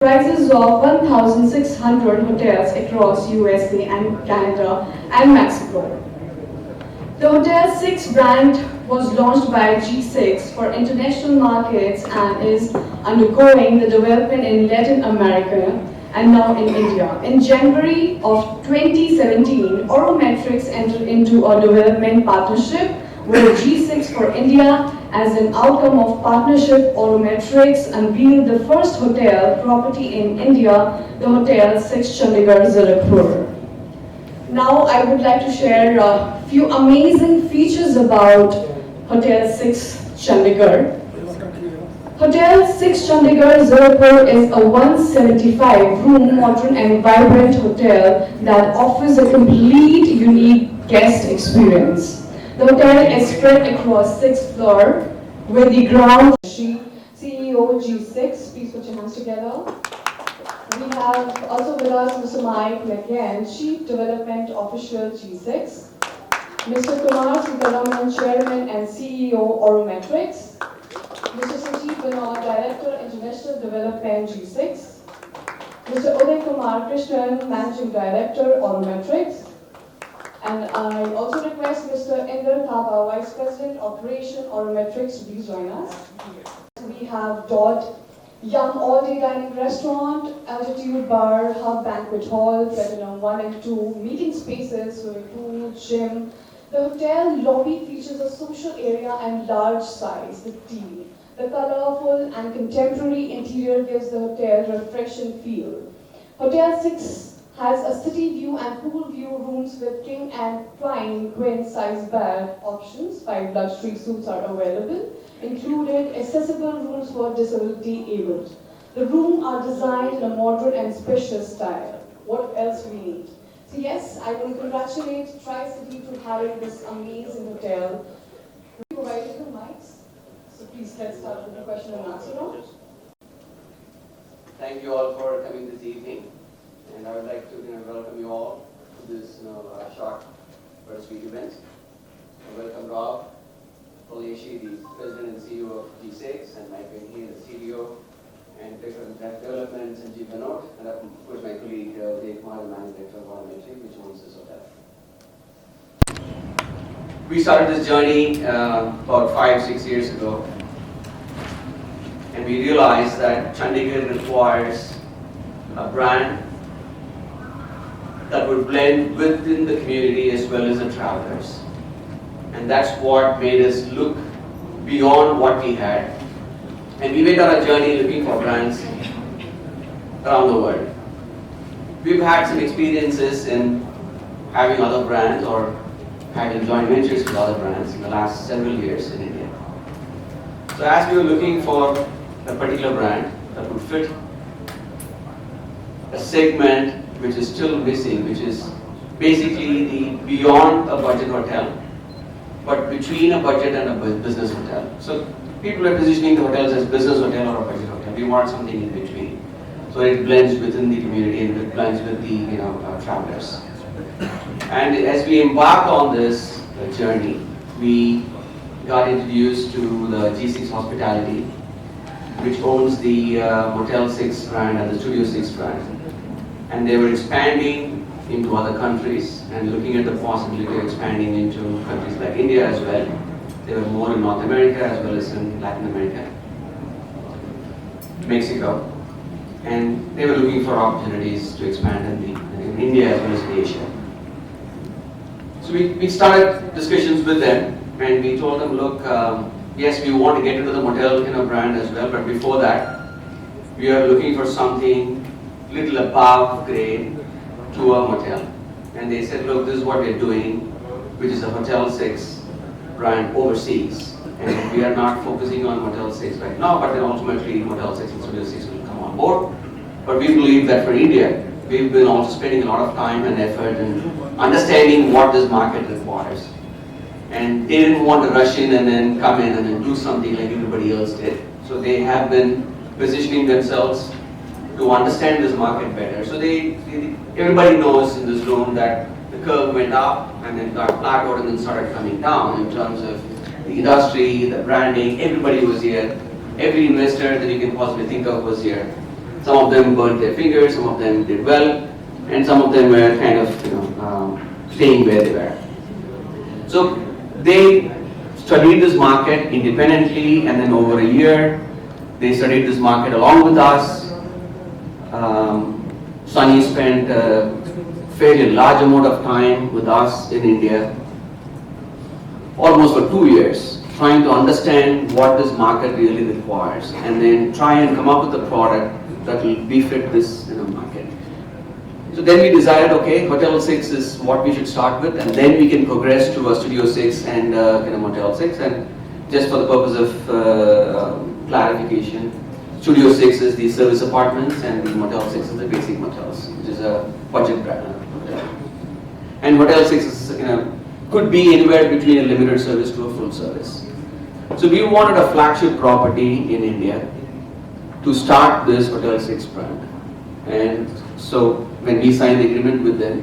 Comprises of 1,600 hotels across USA and Canada and Mexico. The Hotel 6 brand was launched by G6 for international markets and is undergoing the development in Latin America and now in India. In January of 2017, Auromatrix entered into a development partnership with G6 for India. As an outcome of partnership, Auromatrix unveiled the first hotel property in India, the Hotel 6 Chandigarh, Zirakpur. Now I would like to share a few amazing features about Hotel 6 Chandigarh. Hotel 6 Chandigarh Zirakpur is a 175-room modern and vibrant hotel that offers a complete unique guest experience. The hotel is spread across 6 floors with the ground. CEO G6, please put your hands together. We have also with us Mr. Mike McGann, Chief Development Officer G6. Mr. Kumar Sitaraman, Chairman and CEO Auromatrix. Mr. Sanjeev Vinod, Director International Development G6. Mr. Uday Kumar Krishnan, Managing Director Auromatrix. And I also request Mr. Inder Thapa, Vice President Operation Auromatrix, to please join us. We have Yum All-Day Dining Restaurant, Altitude Bar, Hub Banquet Hall, Platinum 1 and 2, meeting spaces, swimming pool, gym. The hotel lobby features a social area and large size, the T. The colorful and contemporary interior gives the hotel a refreshing feel. Hotel 6 has a city view and pool view rooms with king and queen size bed options. 5 luxury suites are available, included accessible rooms for disability abled. The rooms are designed in a modern and spacious style. What else we need? So yes, I will congratulate Tri-City to having this amazing hotel. We provided the mics, so please let's start with the question and answer round. Thank you all for coming this evening. And I would like to welcome you all to this short first week event. I welcome Rob Polishi, the President and CEO of G6, and Mike McGann, the CEO and Director of Development, Sanjeev Vinod, and of course my colleague Uday Kumar, the Managing Director of Auromatrix, which owns this hotel. We started this journey about 5-6 years ago, and we realized that Chandigarh requires a brand that would blend within the community as well as the travelers. And that's what made us look beyond what we had. And we went on a journey looking for brands around the world. We've had some experiences in having other brands or having joint ventures with other brands in the last several years in India. So as we were looking for a particular brand that would fit a segment which is still missing, which is basically the beyond a budget hotel, but between a budget and a business hotel. So people are positioning the hotels as business hotel or a budget hotel. We want something in between, so it blends within the community and it blends with the travelers. And as we embarked on this journey, we got introduced to the G6 Hospitality, which owns the Motel 6 brand and the Studio 6 brand. And they were expanding into other countries and looking at the possibility of expanding into countries like India as well. They were more in North America as well as in Latin America, Mexico. And they were looking for opportunities to expand in India as well as in Asia. So we started discussions with them and we told them, look, yes, we want to get into the motel brand as well, but before that, we are looking for something little above grade to a motel. And they said, look, this is what we're doing, which is a Hotel 6 brand overseas. And we are not focusing on Motel 6 right now, but then ultimately Motel 6 and Studio 6 will come on board. But we believe that for India, we've been also spending a lot of time and effort in understanding what this market requires. And they didn't want to rush in and then come in and then do something like everybody else did. So they have been positioning themselves to understand this market better. So everybody knows in this room that the curve went up and then got plateaued and then started coming down in terms of the industry, the branding. Everybody was here. Every investor that you can possibly think of was here. Some of them burnt their fingers, some of them did well, and some of them were kind of, staying where they were. So they studied this market independently, and then over a year, they studied this market along with us. Sunny spent a fairly large amount of time with us in India, almost for 2 years, trying to understand what this market really requires, and then try and come up with a product that will befit this market. So then we decided, okay, Hotel 6 is what we should start with, and then we can progress to a Studio 6 and Motel 6. And just for the purpose of clarification, Studio 6 is the service apartments, and the Motel 6 is the basic motels, which is a budget hotel. And Hotel 6 is, could be anywhere between a limited service to a full service. So we wanted a flagship property in India to start this Hotel 6 brand. And so when we signed the agreement with them,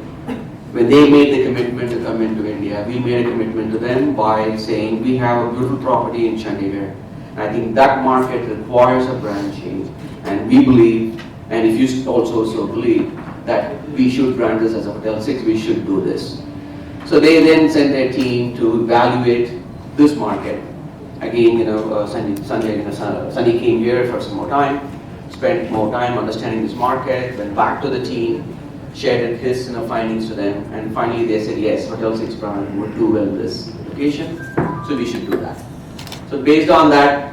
when they made the commitment to come into India, we made a commitment to them by saying we have a beautiful property in Chandigarh. I think that market requires a brand change, and we believe, and if you also so believe, that we should brand this as a Hotel 6, we should do this. So they then sent their team to evaluate this market. Again, Sunny came here for some more time, spent more time understanding this market, went back to the team, shared his findings to them, and finally they said, yes, Hotel 6 brand would do well in this location, so we should do that. So based on that,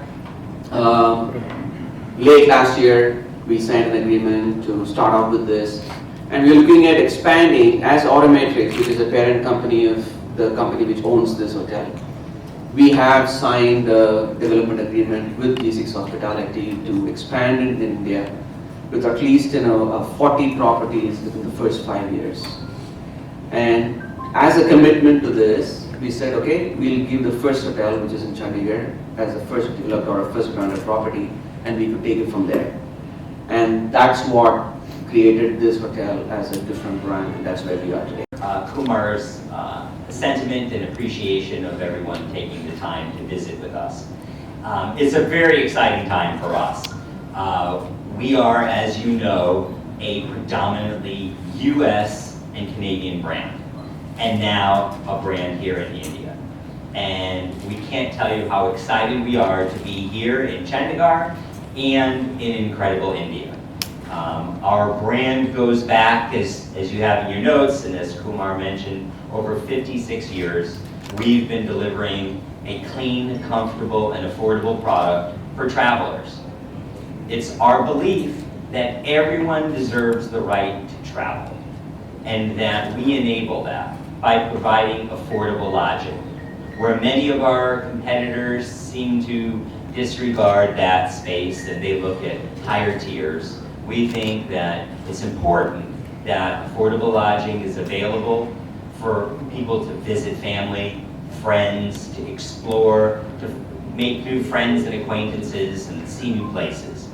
late last year, we signed an agreement to start off with this, and we're looking at expanding as Auromatrix, which is a parent company of the company which owns this hotel. We have signed a development agreement with G6 Hospitality to expand in India with at least 40 properties within the first 5 years. And as a commitment to this, we said, okay, we'll give the first hotel, which is in Chandigarh, as the first developed or first branded property, and we could take it from there. And that's what created this hotel as a different brand, and that's where we are today. Kumar's sentiment and appreciation of everyone taking the time to visit with us. It's a very exciting time for us. We are, as you know, a predominantly US and Canadian brand, and now a brand here in India. And we can't tell you how excited we are to be here in Chandigarh and in incredible India. Our brand goes back, as you have in your notes, and as Kumar mentioned, over 56 years. We've been delivering a clean, comfortable, and affordable product for travelers. It's our belief that everyone deserves the right to travel, and that we enable that by providing affordable lodging. Where many of our competitors seem to disregard that space and they look at higher tiers, we think that it's important that affordable lodging is available for people to visit family, friends, to explore, to make new friends and acquaintances and see new places.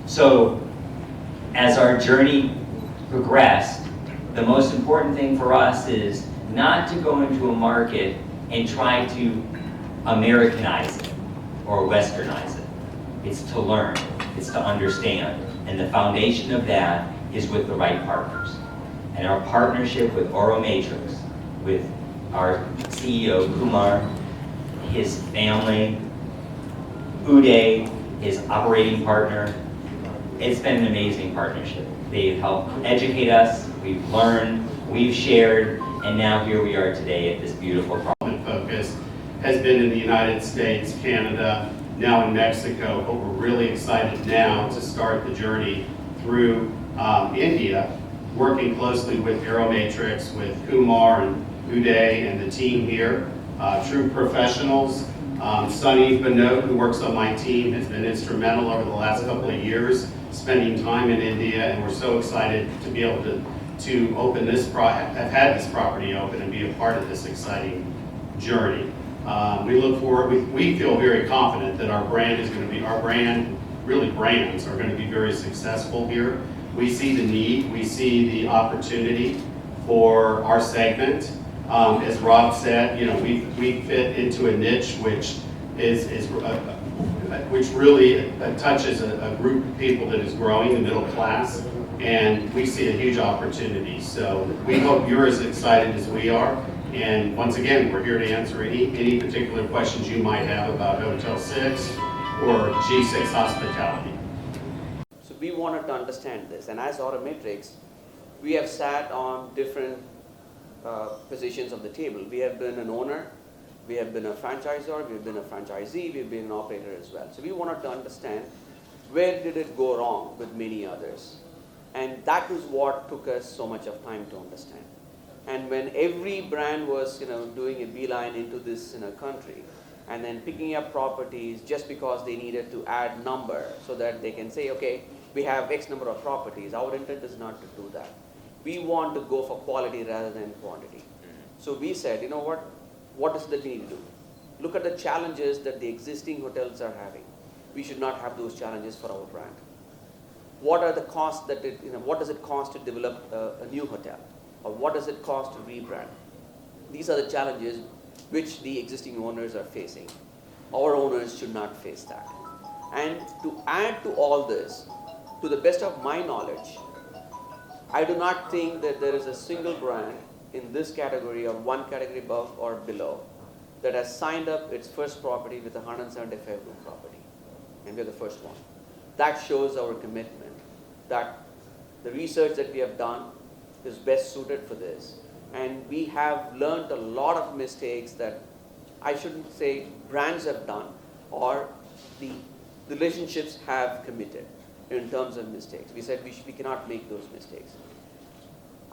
So as our journey progressed, the most important thing for us is not to go into a market and try to Americanize it or Westernize it. It's to learn, it's to understand. And the foundation of that is with the right partners. And our partnership with Auromatrix, with our CEO, Kumar, his family, Uday, his operating partner, it's been an amazing partnership. They've helped educate us, we've learned, we've shared, and now here we are today at this beautiful property. Focus has been in the United States, Canada, now in Mexico, but we're really excited now to start the journey through India, working closely with Auromatrix, with Kumar and Uday and the team here, true professionals. Sunny Banot, who works on my team, has been instrumental over the last couple of years, spending time in India, and we're so excited to be able to open this, have had this property open and be a part of this exciting journey. We look forward, we feel very confident that our brand is going to be, really brands are going to be very successful here. We see the need, we see the opportunity for our segment. As Rob said, we fit into a niche which is which really touches a group of people that is growing, the middle class, and we see a huge opportunity. So we hope you're as excited as we are. And once again, we're here to answer any particular questions you might have about Hotel 6 or G6 Hospitality. So we wanted to understand this, and as Auromatrix, we have sat on different positions of the table. We have been an owner, we have been a franchisor, we have been a franchisee, we have been an operator as well. So we wanted to understand where did it go wrong with many others. And that was what took us so much of time to understand. And when every brand was doing a beeline into this country, and then picking up properties just because they needed to add number so that they can say, okay, we have X number of properties. Our intent is not to do that. We want to go for quality rather than quantity. So we said, you know what is that we need to do? Look at the challenges that the existing hotels are having. We should not have those challenges for our brand. What are the costs that what does it cost to develop a new hotel? Or what does it cost to rebrand? These are the challenges which the existing owners are facing. Our owners should not face that. And to add to all this, to the best of my knowledge, I do not think that there is a single brand in this category or one category above or below that has signed up its first property with a 175 room property. And we're the first one. That shows our commitment that the research that we have done is best suited for this. And we have learned a lot of mistakes that I shouldn't say brands have done or the relationships have committed in terms of mistakes. We said we cannot make those mistakes.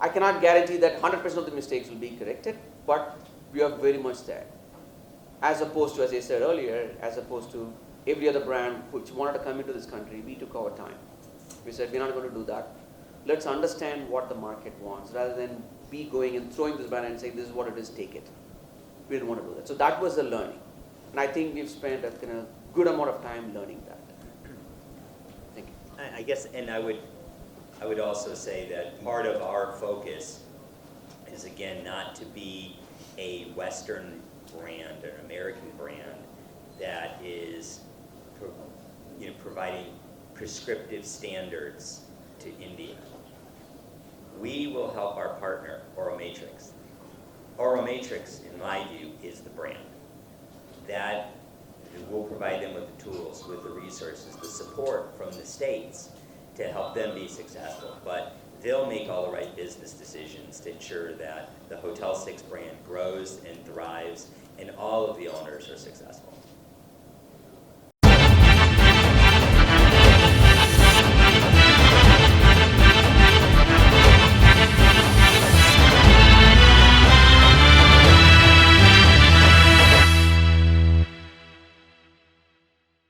I cannot guarantee that 100% of the mistakes will be corrected, but we are very much there. As opposed to, as I said earlier, as opposed to every other brand which wanted to come into this country, we took our time. We said we're not going to do that. Let's understand what the market wants rather than be going and throwing this brand and saying this is what it is, take it. We didn't want to do that. So that was the learning. And I think we've spent a good amount of time learning that. Thank you. I guess, and I would also say that part of our focus is, again, not to be a Western brand, an American brand that is providing prescriptive standards to India. We will help our partner, Auromatrix. Auromatrix, in my view, is the brand. That will provide them with the tools, with the resources, the support from the states to help them be successful. But they'll make all the right business decisions to ensure that the Hotel 6 brand grows and thrives and all of the owners are successful.